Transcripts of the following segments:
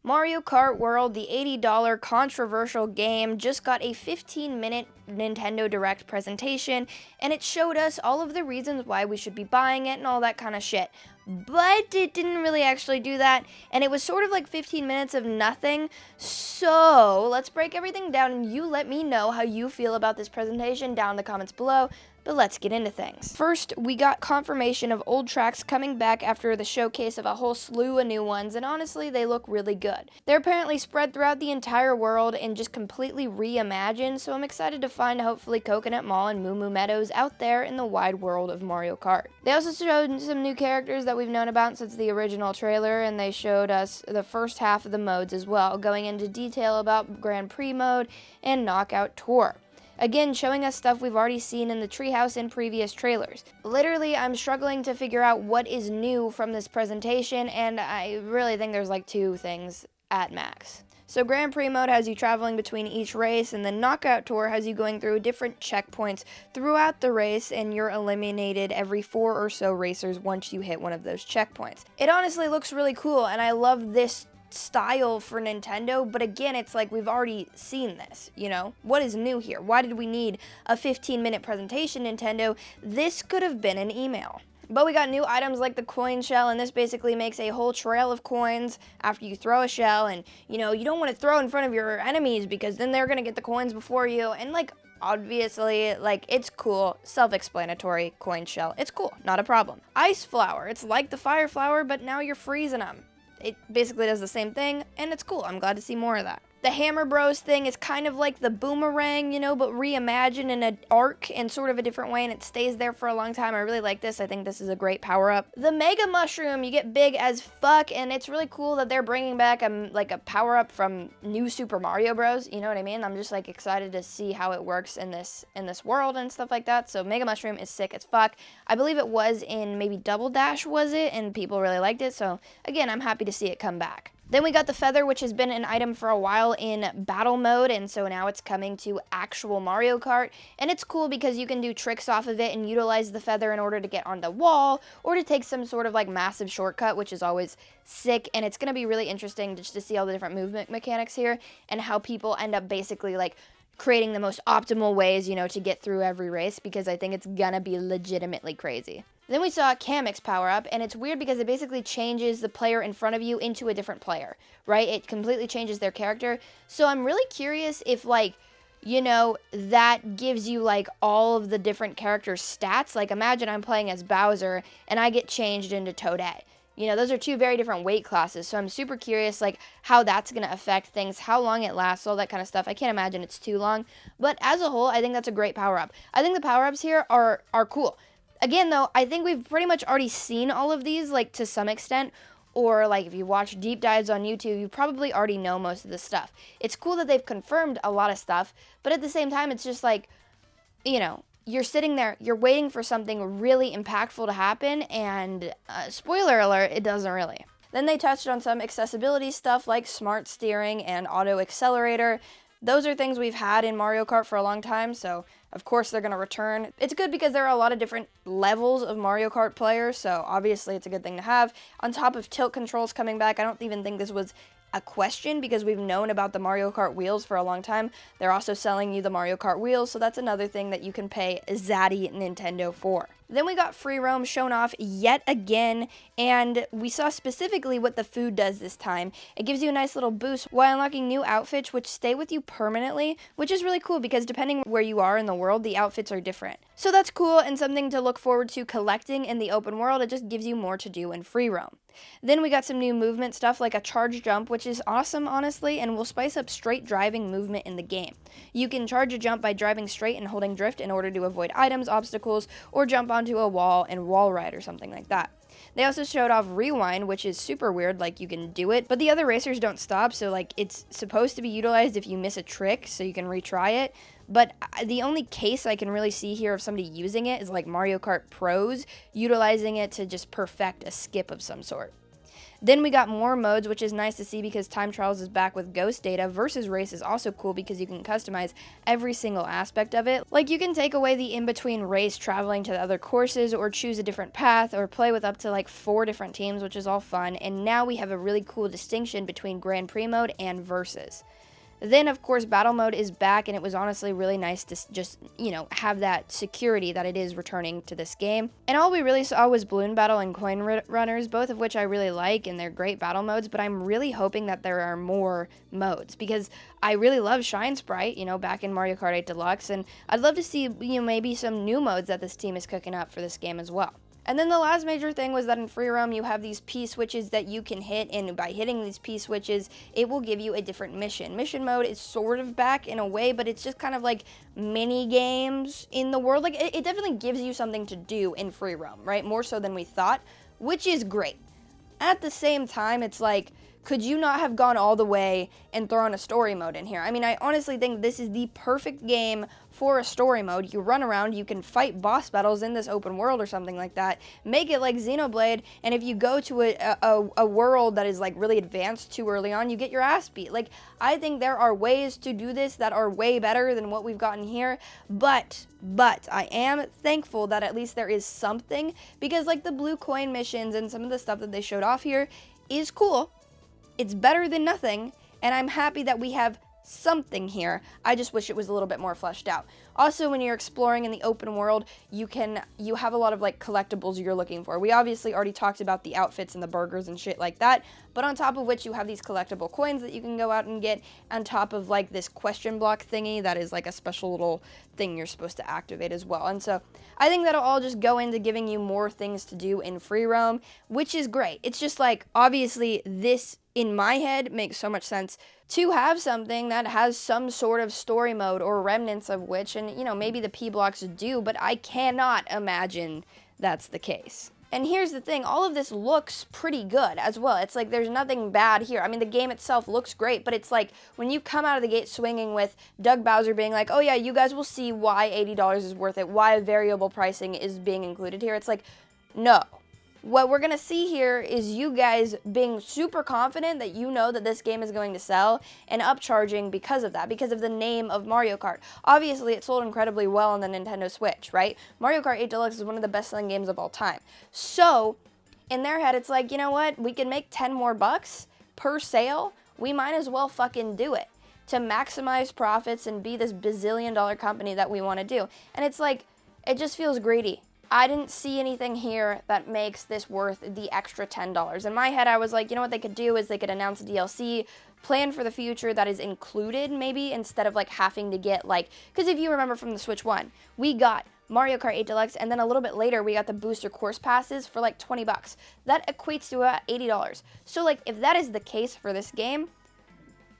Mario Kart World, the $80 controversial game, just got a 15-minute Nintendo Direct presentation, and it showed us all of the reasons why we should be buying it and all that kind of shit. But it didn't really actually do that, and it was sort of like 15 minutes of nothing. So let's break everything down, and you let me know how you feel about this presentation down in the comments below. But let's get into things. First, we got confirmation of old tracks coming back after the showcase of a whole slew of new ones, and honestly, they look really good. They're apparently spread throughout the entire world and just completely reimagined, so I'm excited to find hopefully Coconut Mall and Moo Moo Meadows out there in the wide world of Mario Kart. They also showed some new characters that we've known about since the original trailer, and they showed us the first half of the modes as well, going into detail about Grand Prix mode and Knockout Tour. Again, showing us stuff we've already seen in the treehouse in previous trailers. Literally, I'm struggling to figure out what is new from this presentation, and I really think there's like two things at max. So Grand Prix mode has you traveling between each race, and then Knockout Tour has you going through different checkpoints throughout the race, and you're eliminated every 4 or so racers once you hit one of those checkpoints. It honestly looks really cool, and I love this style for Nintendo, but again, it's like we've already seen this, you know? What is new here? Why did we need a 15-minute presentation, Nintendo? This could have been an email. But we got new items like the coin shell, and this basically makes a whole trail of coins after you throw a shell, and you know, you don't want to throw in front of your enemies because then they're gonna get the coins before you, and like, obviously, like, it's cool, self-explanatory, coin shell, it's cool, not a problem. Ice flower, it's like the fire flower, but now you're freezing them. It basically does the same thing, and it's cool. I'm glad to see more of that. The Hammer Bros thing is kind of like the boomerang, you know, but reimagined in an arc in sort of a different way, and it stays there for a long time. I really like this. I think this is a great power-up. The Mega Mushroom, you get big as fuck, and it's really cool that they're bringing back like a power-up from New Super Mario Bros. You know what I mean? I'm just like excited to see how it works in this world and stuff like that. So Mega Mushroom is sick as fuck. I believe it was in maybe Double Dash, was it? And people really liked it. So again, I'm happy to see it come back. Then we got the feather, which has been an item for a while in battle mode, and so now it's coming to actual Mario Kart, and it's cool because you can do tricks off of it and utilize the feather in order to get on the wall, or to take some sort of like massive shortcut, which is always sick, and it's going to be really interesting just to see all the different movement mechanics here, and how people end up basically like creating the most optimal ways, you know, to get through every race, because I think it's gonna be legitimately crazy. Then we saw Kamek's power-up, and it's weird because it basically changes the player in front of you into a different player, right? It completely changes their character. So I'm really curious if, like, you know, that gives you, like, all of the different characters' stats. Like, imagine I'm playing as Bowser, and I get changed into Toadette. You know, those are two very different weight classes, so I'm super curious, like, how that's going to affect things, how long it lasts, all that kind of stuff. I can't imagine it's too long, but as a whole, I think that's a great power-up. I think the power-ups here are cool. Again, though, I think we've pretty much already seen all of these, like, to some extent, or, like, if you watch deep dives on YouTube, you probably already know most of this stuff. It's cool that they've confirmed a lot of stuff, but at the same time, it's just, like, you know, you're sitting there, you're waiting for something really impactful to happen, and spoiler alert, it doesn't really. Then they touched on some accessibility stuff like smart steering and auto accelerator. Those are things we've had in Mario Kart for a long time, so of course they're going to return. It's good because there are a lot of different levels of Mario Kart players, so obviously it's a good thing to have. On top of tilt controls coming back, I don't even think this was a question because we've known about the Mario Kart wheels for a long time. They're also selling you the Mario Kart wheels, so that's another thing that you can pay Zaddy Nintendo for. Then we got free roam shown off yet again, and we saw specifically what the food does this time. It gives you a nice little boost while unlocking new outfits which stay with you permanently, which is really cool because depending where you are in the world, the outfits are different. So that's cool and something to look forward to collecting in the open world. It just gives you more to do in free roam. Then we got some new movement stuff like a charge jump, which is awesome, honestly, and will spice up straight driving movement in the game. You can charge a jump by driving straight and holding drift in order to avoid items, obstacles, or jump onto a wall and wall ride or something like that. They also showed off rewind, which is super weird, like you can do it, but the other racers don't stop, so like it's supposed to be utilized if you miss a trick, so you can retry it. But the only case I can really see here of somebody using it is like Mario Kart Pros, utilizing it to just perfect a skip of some sort. Then we got more modes, which is nice to see because Time Trials is back with Ghost Data. Versus Race is also cool because you can customize every single aspect of it. Like, you can take away the in-between race traveling to the other courses, or choose a different path, or play with up to like 4 different teams, which is all fun. And now we have a really cool distinction between Grand Prix mode and Versus. Then, of course, Battle Mode is back, and it was honestly really nice to just, have that security that it is returning to this game. And all we really saw was Balloon Battle and Coin Runners, both of which I really like, and they're great battle modes, but I'm really hoping that there are more modes, because I really love Shine Sprite, back in Mario Kart 8 Deluxe, and I'd love to see, maybe some new modes that this team is cooking up for this game as well. And then the last major thing was that in free roam, you have these P-switches that you can hit, and by hitting these P-switches, it will give you a different mission. Mission mode is sort of back in a way, but it's just kind of like mini games in the world. Like, it definitely gives you something to do in free roam, right? More so than we thought, which is great. At the same time, it's like, could you not have gone all the way and thrown a story mode in here? I mean, I honestly think this is the perfect game for a story mode. You run around, you can fight boss battles in this open world or something like that. Make it like Xenoblade, and if you go to a world that is like really advanced too early on, you get your ass beat. Like, I think there are ways to do this that are way better than what we've gotten here, but I am thankful that at least there is something, because like the blue coin missions and some of the stuff that they showed off here is cool. It's better than nothing, and I'm happy that we have something here. I just wish it was a little bit more fleshed out. Also, when you're exploring in the open world, you have a lot of like collectibles you're looking for. We obviously already talked about the outfits and the burgers and shit like that, but on top of which you have these collectible coins that you can go out and get, on top of like this question block thingy that is like a special little thing you're supposed to activate as well. And so I think that'll all just go into giving you more things to do in free roam, which is great. It's just like, obviously this in my head makes so much sense to have something that has some sort of story mode, or remnants of which, and maybe the P blocks do, but I cannot imagine that's the case. And here's the thing, all of this looks pretty good as well. It's like there's nothing bad here. I mean, the game itself looks great, but it's like when you come out of the gate swinging with Doug Bowser being like, oh yeah, you guys will see why $80 is worth it, why variable pricing is being included here. It's like, no. What we're going to see here is you guys being super confident that you know that this game is going to sell, and upcharging because of that, because of the name of Mario Kart. Obviously, it sold incredibly well on the Nintendo Switch, right? Mario Kart 8 Deluxe is one of the best-selling games of all time. So, in their head, it's like, you know what? We can make 10 more bucks per sale. We might as well fucking do it to maximize profits and be this bazillion-dollar company that we want to do. And it's like, it just feels greedy. I didn't see anything here that makes this worth the extra $10. In my head, I was like, you know what they could do is they could announce a DLC, plan for the future that is included, maybe, instead of like having to get like, because if you remember from the Switch 1, we got Mario Kart 8 Deluxe, and then a little bit later, we got the booster course passes for like 20 bucks. That equates to about $80. So like, if that is the case for this game,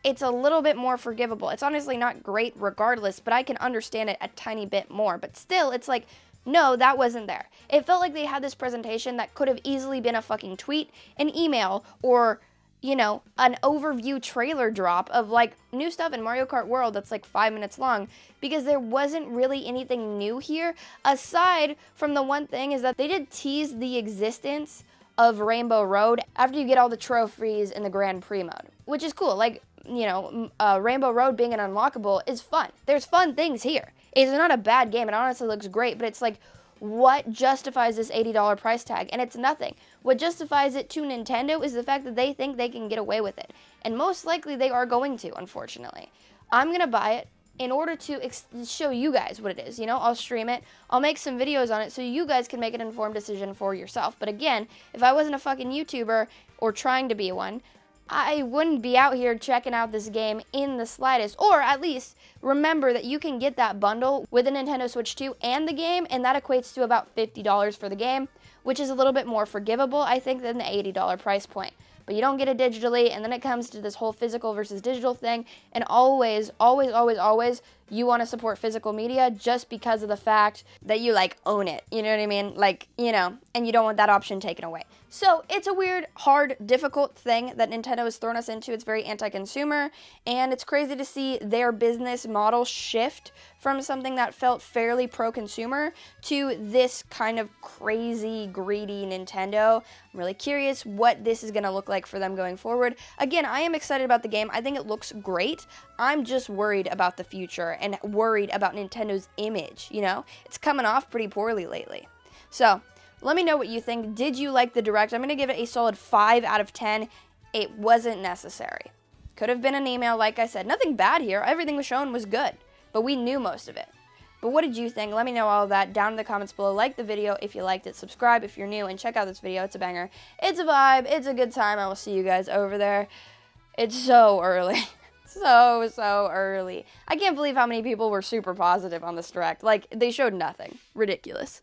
it's a little bit more forgivable. It's honestly not great regardless, but I can understand it a tiny bit more. But still, it's like, no, that wasn't there. It felt like they had this presentation that could have easily been a fucking tweet, an email, or, an overview trailer drop of like new stuff in Mario Kart World that's like 5 minutes long, because there wasn't really anything new here, aside from the one thing is that they did tease the existence of Rainbow Road after you get all the trophies in the Grand Prix mode, which is cool. Like, Rainbow Road being an unlockable is fun. There's fun things here. It's not a bad game. It honestly looks great, but it's like, what justifies this $80 price tag? And it's nothing. What justifies it to Nintendo is the fact that they think they can get away with it. And most likely they are going to, unfortunately. I'm going to buy it in order to show you guys what it is. I'll stream it. I'll make some videos on it so you guys can make an informed decision for yourself. But again, if I wasn't a fucking YouTuber or trying to be one, I wouldn't be out here checking out this game in the slightest. Or at least remember that you can get that bundle with the Nintendo Switch 2 and the game, and that equates to about $50 for the game, which is a little bit more forgivable, I think, than the $80 price point. But you don't get it digitally, and then it comes to this whole physical versus digital thing, and always, you want to support physical media just because of the fact that you, own it, you know what I mean? And you don't want that option taken away. So, it's a weird, hard, difficult thing that Nintendo has thrown us into. It's very anti-consumer, and it's crazy to see their business model shift from something that felt fairly pro-consumer to this kind of crazy, greedy Nintendo. I'm really curious what this is going to look like for them going forward. Again, I am excited about the game. I think it looks great. I'm just worried about the future and worried about Nintendo's image, you know? It's coming off pretty poorly lately. So, let me know what you think. Did you like the Direct? I'm going to give it a solid 5 out of 10. It wasn't necessary. Could have been an email, like I said. Nothing bad here. Everything was shown was good, but we knew most of it. But what did you think? Let me know all of that down in the comments below. Like the video if you liked it. Subscribe if you're new. And check out this video. It's a banger. It's a vibe. It's a good time. I will see you guys over there. It's so early. So early. I can't believe how many people were super positive on this Direct. Like, they showed nothing. Ridiculous.